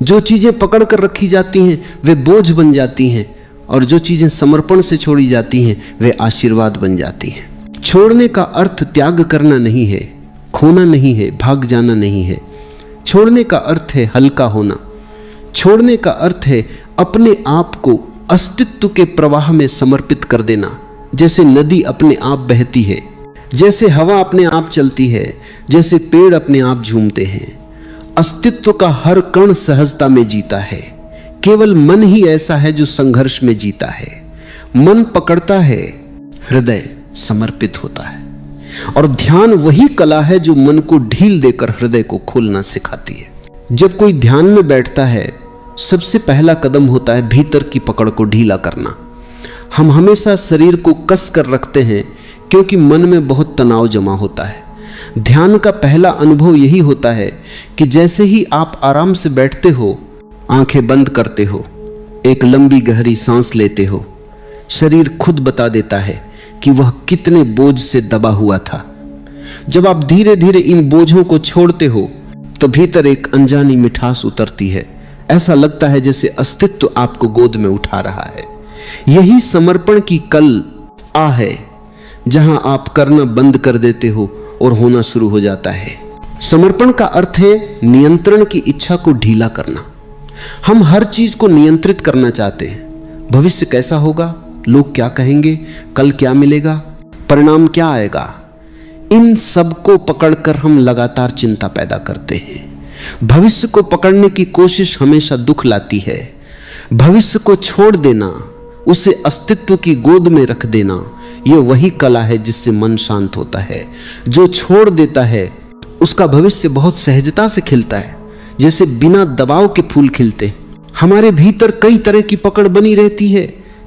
Speaker 1: जो चीजें पकड़ कर रखी जाती हैं वे बोझ बन जाती हैं, और जो चीजें समर्पण से छोड़ी जाती हैं वे आशीर्वाद बन जाती हैं। छोड़ने का अर्थ त्याग करना नहीं है, खोना नहीं है, भाग जाना नहीं है। छोड़ने का अर्थ है हल्का होना। छोड़ने का अर्थ है अपने आप को अस्तित्व के प्रवाह में समर्पित कर देना। जैसे नदी अपने आप बहती है, जैसे हवा अपने आप चलती है, जैसे पेड़ अपने आप झूमते हैं। अस्तित्व का हर कण सहजता में जीता है। केवल मन ही ऐसा है जो संघर्ष में जीता है। मन पकड़ता है, हृदय समर्पित होता है। और ध्यान वही कला है जो मन को ढील देकर हृदय को खोलना सिखाती है। जब कोई ध्यान में बैठता है, सबसे पहला कदम होता है भीतर की पकड़ को ढीला करना। हम हमेशा शरीर को कस कर रखते हैं क्योंकि मन में बहुत तनाव जमा होता है। ध्यान का पहला अनुभव यही होता है कि जैसे ही आप आराम से बैठते हो, आंखें बंद करते हो, एक लंबी गहरी सांस लेते हो, शरीर खुद बता देता है कि वह कितने बोझ से दबा हुआ था। जब आप धीरे धीरे इन बोझों को छोड़ते हो तो भीतर एक अनजानी मिठास उतरती है। ऐसा लगता है जैसे अस्तित्व आपको गोद में उठा रहा है। यही समर्पण की कल आ है, जहां आप करना बंद कर देते हो और होना शुरू हो जाता है। समर्पण का अर्थ है नियंत्रण की इच्छा को ढीला करना। हम हर चीज को नियंत्रित करना चाहते हैं। भविष्य कैसा होगा, लोग क्या कहेंगे, कल क्या मिलेगा, परिणाम क्या आएगा, इन सब को पकड़कर हम लगातार चिंता पैदा करते हैं। भविष्य को पकड़ने की कोशिश हमेशा दुख लाती है। भविष्य को छोड़ देना, उसे अस्तित्व की गोद में रख देना, यह वही कला है जिससे मन शांत होता है। जो छोड़ देता है उसका भविष्य बहुत सहजता से खिलता है, जैसे बिना दबाव के फूल खिलते। हमारे भीतर कई तरह की पकड़ बनी रहती है।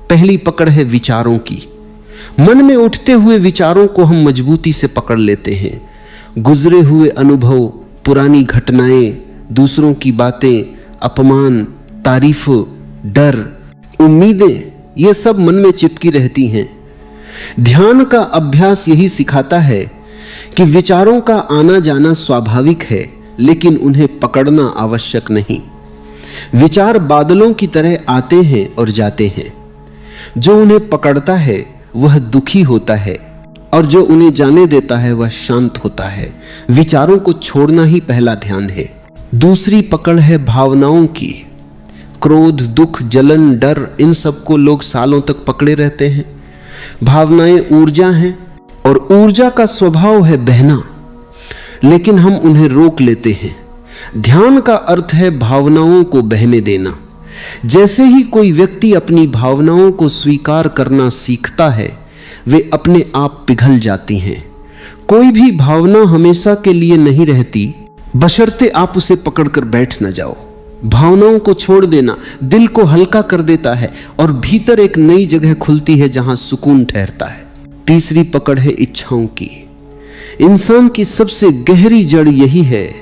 Speaker 1: पहली पकड़ है विचारों की। मन में उठते हुए विचारों को हम मजबूती से पकड़ लेते हैं। गुजरे हुए अनुभव, पुरानी घटनाएं, दूसरों की बातें, अपमान, तारीफ, डर, उम्मीदें, ये सब मन में चिपकी रहती हैं। ध्यान का अभ्यास यही सिखाता है कि विचारों का आना जाना स्वाभाविक है, लेकिन उन्हें पकड़ना आवश्यक नहीं। विचार बादलों की तरह आते हैं और जाते हैं। जो उन्हें पकड़ता है वह दुखी होता है, और जो उन्हें जाने देता है वह शांत होता है। विचारों को छोड़ना ही पहला ध्यान है। दूसरी पकड़ है भावनाओं की। क्रोध, दुख, जलन, डर, इन सबको लोग सालों तक पकड़े रहते हैं। भावनाएं ऊर्जा हैं और ऊर्जा का स्वभाव है बहना, लेकिन हम उन्हें रोक लेते हैं। ध्यान का अर्थ है भावनाओं को बहने देना। जैसे ही कोई व्यक्ति अपनी भावनाओं को स्वीकार करना सीखता है, वे अपने आप पिघल जाती हैं। कोई भी भावना हमेशा के लिए नहीं रहती, बशर्ते आप उसे पकड़कर बैठ न जाओ। भावनाओं को छोड़ देना दिल को हल्का कर देता है और भीतर एक नई जगह खुलती है जहां सुकून ठहरता है। तीसरी पकड़ है इच्छाओं की। इंसान की सबसे गहरी जड़ यही है।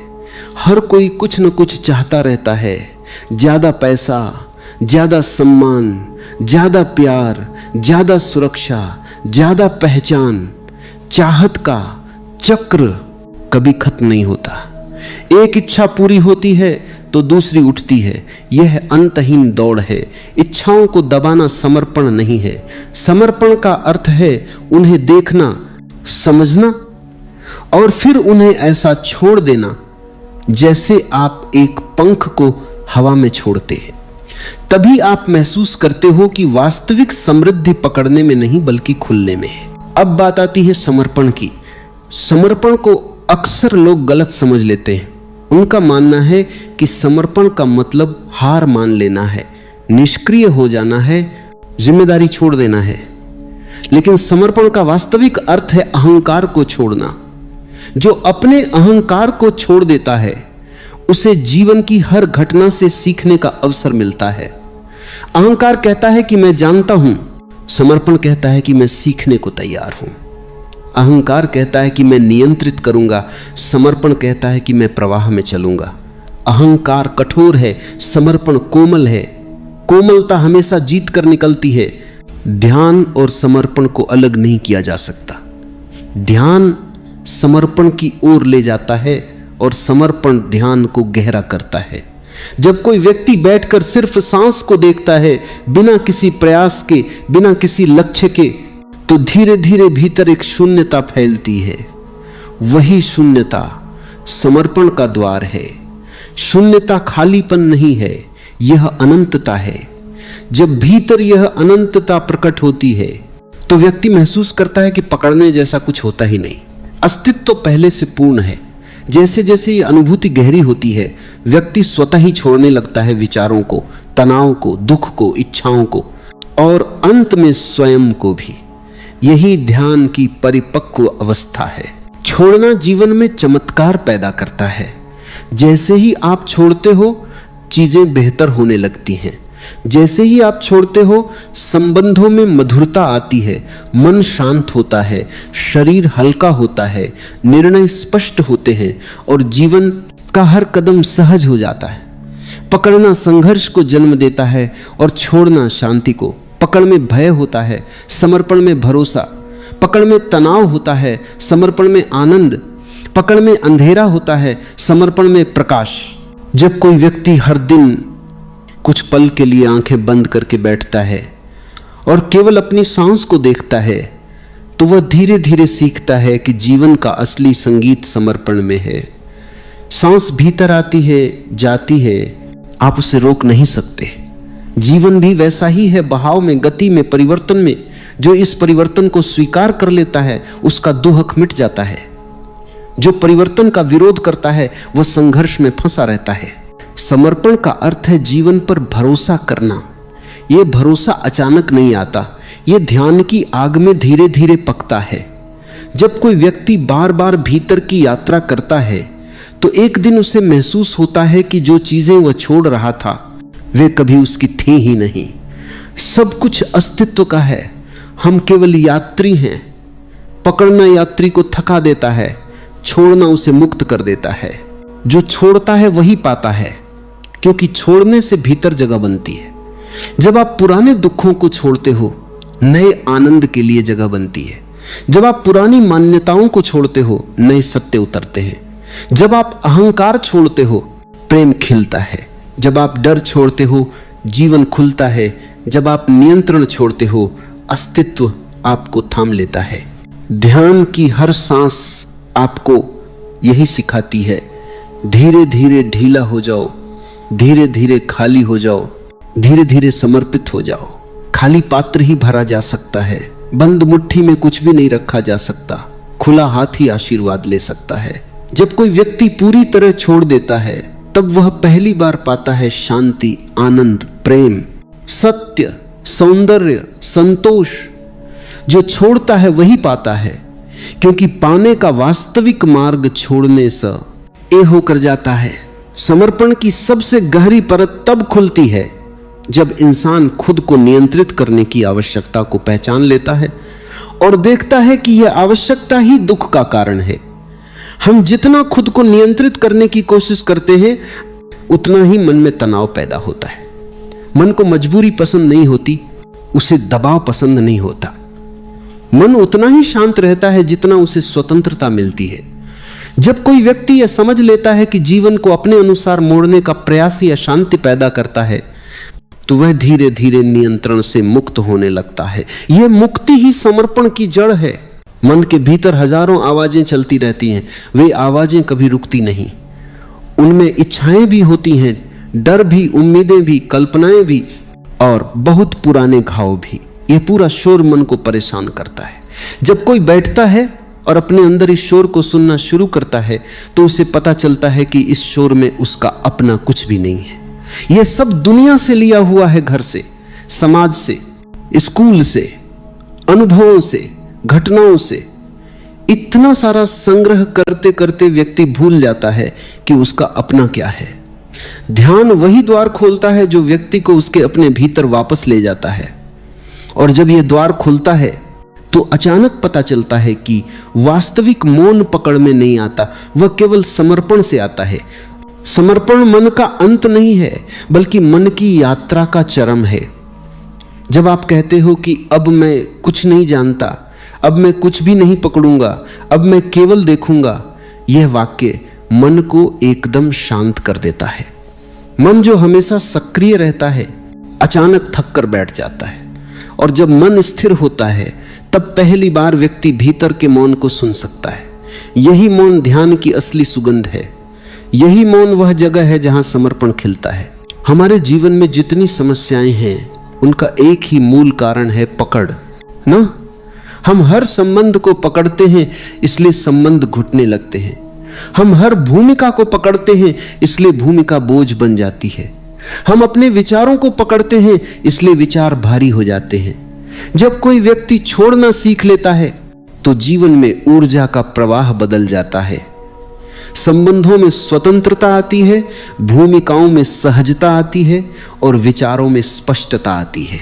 Speaker 1: हर कोई कुछ न कुछ चाहता रहता है। ज्यादा पैसा, ज्यादा सम्मान, ज्यादा प्यार, ज्यादा सुरक्षा, ज्यादा पहचान। चाहत का चक्र कभी खत्म नहीं होता। एक इच्छा पूरी होती है तो दूसरी उठती है। यह अंतहीन दौड़ है। इच्छाओं को दबाना समर्पण नहीं है। समर्पण का अर्थ है उन्हें देखना, समझना और फिर उन्हें ऐसा छोड़ देना जैसे आप एक पंख को हवा में छोड़ते हैं। तभी आप महसूस करते हो कि वास्तविक समृद्धि पकड़ने में नहीं बल्कि खुलने में है। अब बात आती है समर्पण की। समर्पण को अक्सर लोग गलत समझ लेते हैं। उनका मानना है कि समर्पण का मतलब हार मान लेना है, निष्क्रिय हो जाना है, जिम्मेदारी छोड़ देना है। लेकिन समर्पण का वास्तविक अर्थ है अहंकार को छोड़ना। जो अपने अहंकार को छोड़ देता है उसे जीवन की हर घटना से सीखने का अवसर मिलता है। अहंकार कहता है कि मैं जानता हूं, समर्पण कहता है कि मैं सीखने को तैयार हूं। अहंकार कहता है कि मैं नियंत्रित करूंगा, समर्पण कहता है कि मैं प्रवाह में चलूंगा। अहंकार कठोर है, समर्पण कोमल है। कोमलता हमेशा जीत कर निकलती है। ध्यान और समर्पण को अलग नहीं किया जा सकता। ध्यान समर्पण की ओर ले जाता है और समर्पण ध्यान को गहरा करता है। जब कोई व्यक्ति बैठकर सिर्फ सांस को देखता है, बिना किसी प्रयास के, बिना किसी लक्ष्य के, तो धीरे धीरे भीतर एक शून्यता फैलती है। वही शून्यता समर्पण का द्वार है। शून्यता खालीपन नहीं है, यह अनंतता है। जब भीतर यह अनंतता प्रकट होती है तो व्यक्ति महसूस करता है कि पकड़ने जैसा कुछ होता ही नहीं। अस्तित्व तो पहले से पूर्ण है। जैसे जैसे ये अनुभूति गहरी होती है, व्यक्ति स्वतः ही छोड़ने लगता है विचारों को, तनाव को, दुख को, इच्छाओं को और अंत में स्वयं को भी। यही ध्यान की परिपक्व अवस्था है। छोड़ना जीवन में चमत्कार पैदा करता है। जैसे ही आप छोड़ते हो चीजें बेहतर होने लगती हैं। जैसे ही आप छोड़ते हो संबंधों में मधुरता आती है, मन शांत होता है, शरीर हल्का होता है, निर्णय स्पष्ट होते हैं और जीवन का हर कदम सहज हो जाता है। पकड़ना संघर्ष को जन्म देता है और छोड़ना शांति को। पकड़ में भय होता है, समर्पण में भरोसा। पकड़ में तनाव होता है, समर्पण में आनंद। पकड़ में अंधेरा होता है, समर्पण में प्रकाश। जब कोई व्यक्ति हर दिन कुछ पल के लिए आंखें बंद करके बैठता है और केवल अपनी सांस को देखता है तो वह धीरे धीरे सीखता है कि जीवन का असली संगीत समर्पण में है। सांस भीतर आती है, जाती है, आप उसे रोक नहीं सकते। जीवन भी वैसा ही है, बहाव में, गति में, परिवर्तन में। जो इस परिवर्तन को स्वीकार कर लेता है उसका दुख मिट जाता है। जो परिवर्तन का विरोध करता है वह संघर्ष में फंसा रहता है। समर्पण का अर्थ है जीवन पर भरोसा करना। यह भरोसा अचानक नहीं आता, यह ध्यान की आग में धीरे धीरे पकता है। जब कोई व्यक्ति बार बार भीतर की यात्रा करता है तो एक दिन उसे महसूस होता है कि जो चीजें वह छोड़ रहा था वे कभी उसकी थी ही नहीं। सब कुछ अस्तित्व का है, हम केवल यात्री हैं। पकड़ना यात्री को थका देता है, छोड़ना उसे मुक्त कर देता है। जो छोड़ता है वही पाता है, क्योंकि छोड़ने से भीतर जगह बनती है। जब आप पुराने दुखों को छोड़ते हो नए आनंद के लिए जगह बनती है। जब आप पुरानी मान्यताओं को छोड़ते हो नए सत्य उतरते हैं। जब आप अहंकार छोड़ते हो प्रेम खिलता है। जब आप डर छोड़ते हो जीवन खुलता है। जब आप नियंत्रण छोड़ते हो अस्तित्व आपको थाम लेता है। ध्यान की हर सांस आपको यही सिखाती है, धीरे धीरे ढीला हो जाओ, धीरे धीरे खाली हो जाओ, धीरे धीरे समर्पित हो जाओ। खाली पात्र ही भरा जा सकता है, बंद मुट्ठी में कुछ भी नहीं रखा जा सकता। खुला हाथ ही आशीर्वाद ले सकता है। जब कोई व्यक्ति पूरी तरह छोड़ देता है तब वह पहली बार पाता है शांति, आनंद, प्रेम, सत्य, सौंदर्य, संतोष। जो छोड़ता है वही पाता है, क्योंकि पाने का वास्तविक मार्ग छोड़ने से ए होकर जाता है। समर्पण की सबसे गहरी परत तब खुलती है जब इंसान खुद को नियंत्रित करने की आवश्यकता को पहचान लेता है और देखता है कि यह आवश्यकता ही दुख का कारण है। हम जितना खुद को नियंत्रित करने की कोशिश करते हैं उतना ही मन में तनाव पैदा होता है। मन को मजबूरी पसंद नहीं होती, उसे दबाव पसंद नहीं होता। मन उतना ही शांत रहता है जितना उसे स्वतंत्रता मिलती है। जब कोई व्यक्ति यह समझ लेता है कि जीवन को अपने अनुसार मोड़ने का प्रयास या शांति पैदा करता है तो वह धीरे धीरे नियंत्रण से मुक्त होने लगता है। यह मुक्ति ही समर्पण की जड़ है। मन के भीतर हजारों आवाजें चलती रहती हैं, वे आवाजें कभी रुकती नहीं। उनमें इच्छाएं भी होती हैं, डर भी, उम्मीदें भी, कल्पनाएं भी और बहुत पुराने घाव भी। यह पूरा शोर मन को परेशान करता है। जब कोई बैठता है और अपने अंदर इस शोर को सुनना शुरू करता है तो उसे पता चलता है कि इस शोर में उसका अपना कुछ भी नहीं है। यह सब दुनिया से लिया हुआ है, घर से, समाज से, स्कूल से, अनुभवों से, घटनाओं से। इतना सारा संग्रह करते करते व्यक्ति भूल जाता है कि उसका अपना क्या है। ध्यान वही द्वार खोलता है जो व्यक्ति को उसके अपने भीतर वापस ले जाता है। और जब यह द्वार खुलता है तो अचानक पता चलता है कि वास्तविक मौन पकड़ में नहीं आता, वह केवल समर्पण से आता है। समर्पण मन का अंत नहीं है बल्कि मन की यात्रा का चरम है। जब आप कहते हो कि अब मैं कुछ नहीं जानता, अब मैं कुछ भी नहीं पकड़ूंगा, अब मैं केवल देखूंगा, यह वाक्य मन को एकदम शांत कर देता है। मन जो हमेशा सक्रिय रहता है अचानक थक कर बैठ जाता है। और जब मन स्थिर होता है तब पहली बार व्यक्ति भीतर के मौन को सुन सकता है। यही मौन ध्यान की असली सुगंध है। यही मौन वह जगह है जहां समर्पण खिलता है। हमारे जीवन में जितनी समस्याएं हैं उनका एक ही मूल कारण है पकड़ ना। हम हर संबंध को पकड़ते हैं इसलिए संबंध घुटने लगते हैं। हम हर भूमिका को पकड़ते हैं इसलिए भूमिका बोझ बन जाती है। हम अपने विचारों को पकड़ते हैं इसलिए विचार भारी हो जाते हैं। जब कोई व्यक्ति छोड़ना सीख लेता है तो जीवन में ऊर्जा का प्रवाह बदल जाता है। संबंधों में स्वतंत्रता आती है, भूमिकाओं में सहजता आती है और विचारों में स्पष्टता आती है।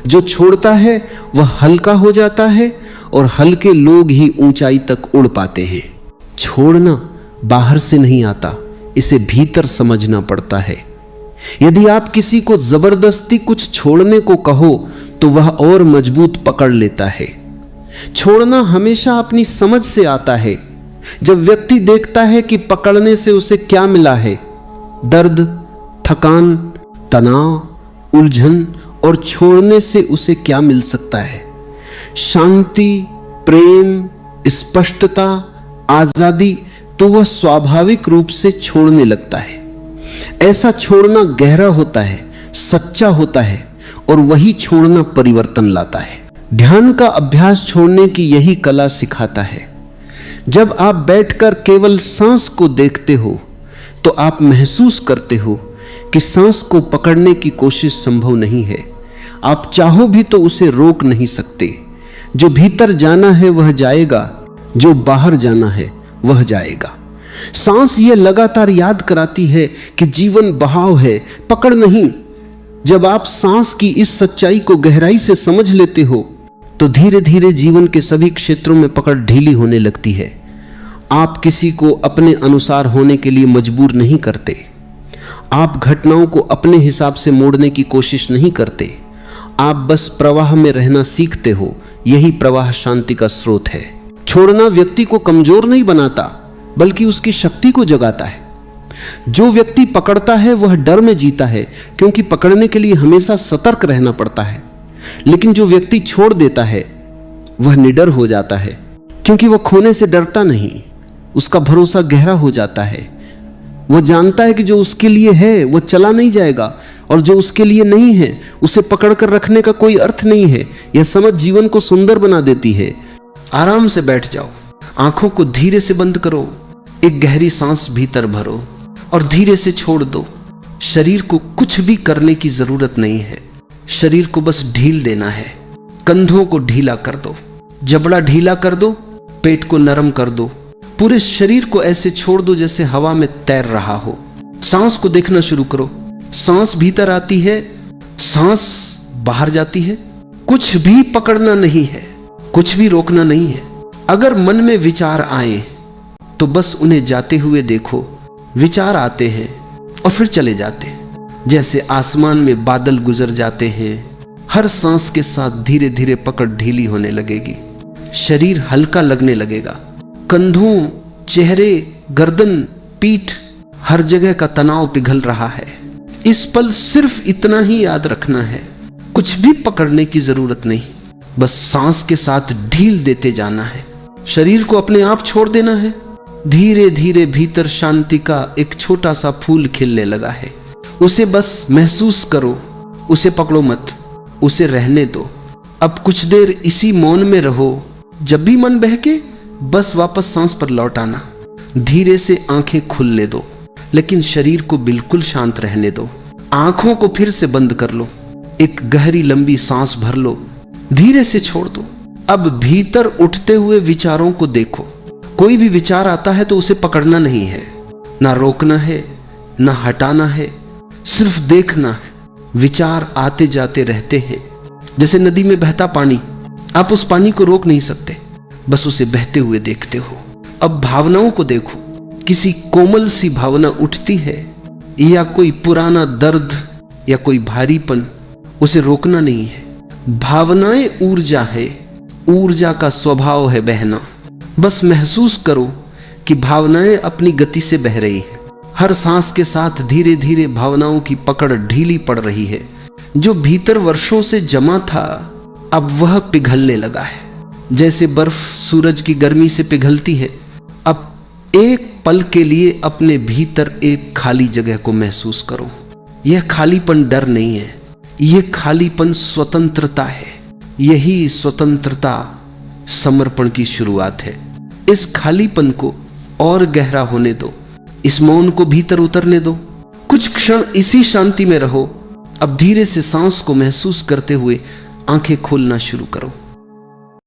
Speaker 1: जो छोड़ता है वह हल्का हो जाता है और हल्के लोग ही ऊंचाई तक उड़ पाते हैं। छोड़ना बाहर से नहीं आता, इसे भीतर समझना पड़ता है। यदि आप किसी को जबरदस्ती कुछ छोड़ने को कहो तो वह और मजबूत पकड़ लेता है। छोड़ना हमेशा अपनी समझ से आता है। जब व्यक्ति देखता है कि पकड़ने से उसे क्या मिला है, दर्द, थकान, तनाव, उलझन, और छोड़ने से उसे क्या मिल सकता है, शांति, प्रेम, स्पष्टता, आजादी, तो वह स्वाभाविक रूप से छोड़ने लगता है। ऐसा छोड़ना गहरा होता है, सच्चा होता है और वही छोड़ना परिवर्तन लाता है। ध्यान का अभ्यास छोड़ने की यही कला सिखाता है। जब आप बैठकर केवल सांस को देखते हो तो आप महसूस करते हो कि सांस को पकड़ने की कोशिश संभव नहीं है। आप चाहो भी तो उसे रोक नहीं सकते। जो भीतर जाना है वह जाएगा, जो बाहर जाना है वह जाएगा। सांस ये लगातार याद कराती है कि जीवन बहाव है, पकड़ नहीं। जब आप सांस की इस सच्चाई को गहराई से समझ लेते हो तो धीरे धीरे जीवन के सभी क्षेत्रों में पकड़ ढीली होने लगती है। आप किसी को अपने अनुसार होने के लिए मजबूर नहीं करते। आप घटनाओं को अपने हिसाब से मोड़ने की कोशिश नहीं करते। आप बस प्रवाह में रहना सीखते हो। यही प्रवाह शांति का स्रोत है। छोड़ना व्यक्ति को कमजोर नहीं बनाता बल्कि उसकी शक्ति को जगाता है। जो व्यक्ति पकड़ता है वह डर में जीता है क्योंकि पकड़ने के लिए हमेशा सतर्क रहना पड़ता है। लेकिन जो व्यक्ति छोड़ देता है वह निडर हो जाता है क्योंकि वह खोने से डरता नहीं। उसका भरोसा गहरा हो जाता है। वह जानता है कि जो उसके लिए है वह चला नहीं जाएगा और जो उसके लिए नहीं है उसे पकड़कर रखने का कोई अर्थ नहीं है। यह समझ जीवन को सुंदर बना देती है। आराम से बैठ जाओ, आंखों को धीरे से बंद करो, एक गहरी सांस भीतर भरो और धीरे से छोड़ दो। शरीर को कुछ भी करने की जरूरत नहीं है। शरीर को बस ढील देना है। कंधों को ढीला कर दो, जबड़ा ढीला कर दो, पेट को नरम कर दो। पूरे शरीर को ऐसे छोड़ दो जैसे हवा में तैर रहा हो। सांस को देखना शुरू करो। सांस भीतर आती है, सांस बाहर जाती है। कुछ भी पकड़ना नहीं है, कुछ भी रोकना नहीं है। अगर मन में विचार आए तो बस उन्हें जाते हुए देखो। विचार आते हैं और फिर चले जाते हैं, जैसे आसमान में बादल गुजर जाते हैं। हर सांस के साथ धीरे धीरे पकड़ ढीली होने लगेगी, शरीर हल्का लगने लगेगा। कंधों, चेहरे, गर्दन, पीठ, हर जगह का तनाव पिघल रहा है। इस पल सिर्फ इतना ही याद रखना है, कुछ भी पकड़ने की जरूरत नहीं, बस सांस के साथ ढील देते जाना है। शरीर को अपने आप छोड़ देना है। धीरे धीरे भीतर शांति का एक छोटा सा फूल खिलने लगा है। उसे बस महसूस करो, उसे पकड़ो मत, उसे रहने दो। अब कुछ देर इसी मौन में रहो। जब भी मन बहके बस वापस सांस पर लौट आना। धीरे से आंखें खुलने दो, लेकिन शरीर को बिल्कुल शांत रहने दो। आंखों को फिर से बंद कर लो, एक गहरी लंबी सांस भर लो, धीरे से छोड़ दो। अब भीतर उठते हुए विचारों को देखो। कोई भी विचार आता है तो उसे पकड़ना नहीं है, ना रोकना है, ना हटाना है, सिर्फ देखना है। विचार आते जाते रहते हैं, जैसे नदी में बहता पानी। आप उस पानी को रोक नहीं सकते, बस उसे बहते हुए देखते हो। अब भावनाओं को देखो। किसी कोमल सी भावना उठती है, या कोई पुराना दर्द या कोई भारीपन, उसे रोकना नहीं है। भावनाएं ऊर्जा है, ऊर्जा का स्वभाव है बहना। बस महसूस करो कि भावनाएं अपनी गति से बह रही है। हर सांस के साथ धीरे धीरे भावनाओं की पकड़ ढीली पड़ रही है। जो भीतर वर्षों से जमा था अब वह पिघलने लगा है, जैसे बर्फ सूरज की गर्मी से पिघलती है। अब एक पल के लिए अपने भीतर एक खाली जगह को महसूस करो। यह खालीपन डर नहीं है, यह खालीपन स्वतंत्रता है। यही स्वतंत्रता समर्पण की शुरुआत है। इस खालीपन को और गहरा होने दो, इस मौन को भीतर उतरने दो। कुछ क्षण इसी शांति में रहो। अब धीरे से सांस को महसूस करते हुए आंखें खोलना शुरू करो।